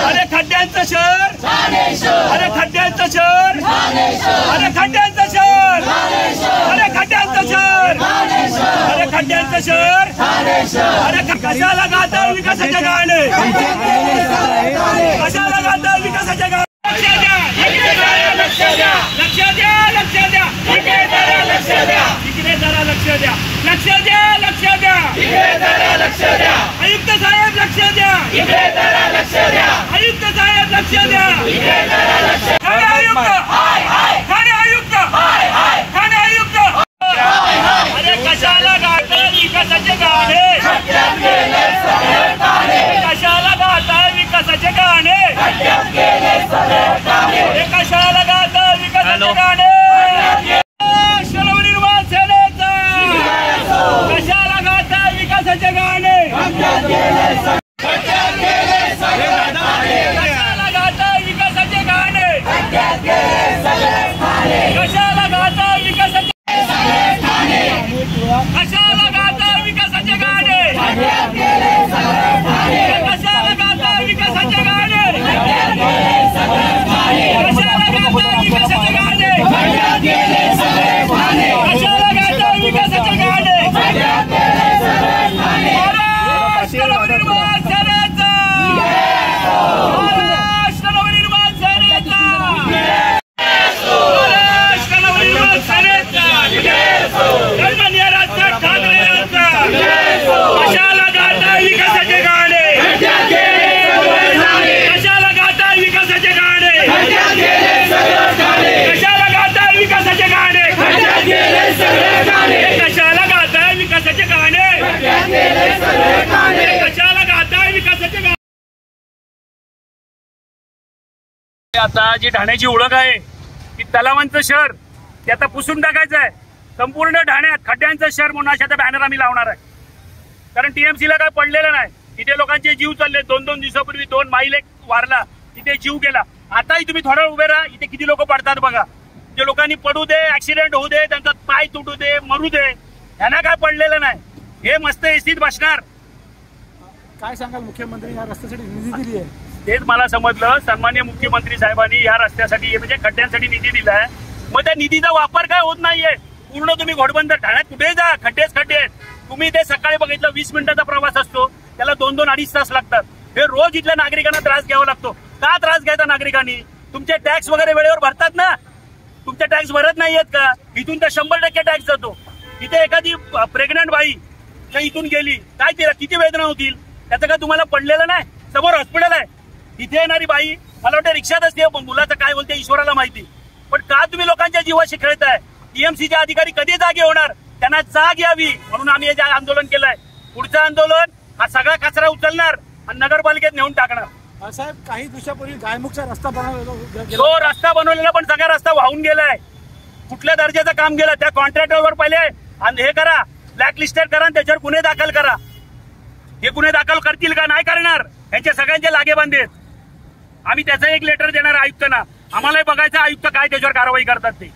अरे खड्ड्यांचं शहर, अरे खड्ड्यांचं शहर, अरे खड्ड्यांचं शहर, अरे खड्ड्यांचं शहर, अरे खड्ड्यांचं शहर, अरे कशाला गाता विकासाच्या गाणे, कशाला गाता विकासाच्या गाणे. लक्ष द्या, लक्ष द्या, लक्ष द्या, इकडे जरा लक्ष द्या, इकडे जरा लक्ष द्या, लक्ष द्या, लक्ष द्या, इकडे जरा लक्ष द्या, आयुक्त साहेब लक्ष द्या, इकडे जरा लक्ष द्या, आयुक्त साहेब लक्ष द्या, इकडे जरा लक्ष द्या. ठाणे आयुक्त, हाय हाय, ठाणे आयुक्त, हाय हाय, ठाणे आयुक्त, हाय हाय. अरे कशाला गाता विकासाचे गाणे, कशाला गाता विकासाचे गाणे, कशाला गाता विकासाचे गाणे. नवनिर्माण सेनेचा कशाला गाता विकासाचे गाणे, कशाला गाता विकासाचे गाणे, कशाला गाता विकासाचे, कशाला गाता विकासाचे गाणे, कशाला गाता विकासाचे गाणे, कशाला गाता विकासाचे गाणे, कशाला गाता विकासाचे गाणे. महाराष्ट्र नवनिर्माण सेनेचा, महाराष्ट्र नवनिर्माण सेनेचा, महाराष्ट्र नवनिर्माण सेनेचा, सन्माननीय राजसाहेब ठाकरे यांचा कशाला गाता विकासाचे गाणे, कशाला गाता विकासाचे गाणे, कशाला गाता विकासाचे गाणे, कशाला गाता विकासाचे गाणे, कशाला गाता विकासाचे गाणे. आता जी ठाण्याची ओळख आहे ती तलावांचं शहर, ते आता पुसून टाकायचं आहे. संपूर्ण ठाण्यात खड्ड्यांचं शहर म्हणून अशा बॅनर आम्ही लावणार आहे. कारण टीएमसीला काय पडलेलं नाही. तिथे लोकांचे जीव चालले. 2-2 दिवसापूर्वी 2 माईल एक वारला, तिथे जीव गेला. आताही तुम्ही थोडा उभे राहा, इथे किती लोक पडतात बघा. जे लोकांनी पडू दे, ऍक्सिडेंट होऊ दे, त्यांचा पाय तुटू दे, मरू दे, यांना काय पडलेलं नाही. हे मस्त एसीत बसणार. काय सांगाल, मुख्यमंत्री या रस्त्यासाठी निधी दिली आहे? तेच मला समजलं. सन्माननीय मुख्यमंत्री साहेबांनी या रस्त्यासाठी म्हणजे खड्ड्यांसाठी निधी दिलाय. मग त्या निधीचा वापर काय होत नाहीये. पूर्ण तुम्ही घोडबंदर ठाण्यात कुठे जा, खड्डेच खड्डे आहेत. तुम्ही ते सकाळी बघितलं 20 मिनिटाचा प्रवास असतो, त्याला 2-2-2.5 तास लागतात. हे रोज इथल्या नागरिकांना त्रास घ्यावा लागतो. का त्रास घ्यायचा नागरिकांनी? तुमचे टॅक्स वगैरे वेळेवर भरतात ना. तुमचे टॅक्स भरत नाहीयेत का? इथून तर 100% टॅक्स जातो. इथे एखादी प्रेग्नंट बाई इथून गेली, काय तिला किती वेदना होतील? त्याचं काय तुम्हाला पडलेलं नाही? समोर हॉस्पिटल आहे. इथे येणारी बाई मला वाटतं रिक्षात असते. मुलाचं काय बोलते ईश्वराला माहिती. पण का तुम्ही लोकांच्या जीवाशी खेळताय? टीएमसीचे अधिकारी कधी जागे होणार? त्यांना जाग यावी म्हणून आम्ही हे आंदोलन केलंय. पुढचं आंदोलन हा सगळा कचरा उचलणार आणि नगरपालिकेत नेऊन टाकणार. साहेब, काही दिवसापूर्वी गायमुखचा रस्ता बनवला, तो रस्ता बनवलेला पण सगळा रस्ता वाहून गेलाय. कुठल्या दर्जाचं काम गेलं? त्या कॉन्ट्रॅक्टरवर पहिले हे करा, ब्लॅकलिस्टेड करा, त्याच्यावर गुन्हे दाखल करा. हे गुन्हे दाखल करतील का? नाही करणार. यांचे सगळ्यांचे लागेबांधे आहेत. आम्ही त्याचं एक लेटर देणार आयुक्तांना. आम्हालाही बघायचं आयुक्त काय त्याच्यावर कारवाई करतात ते.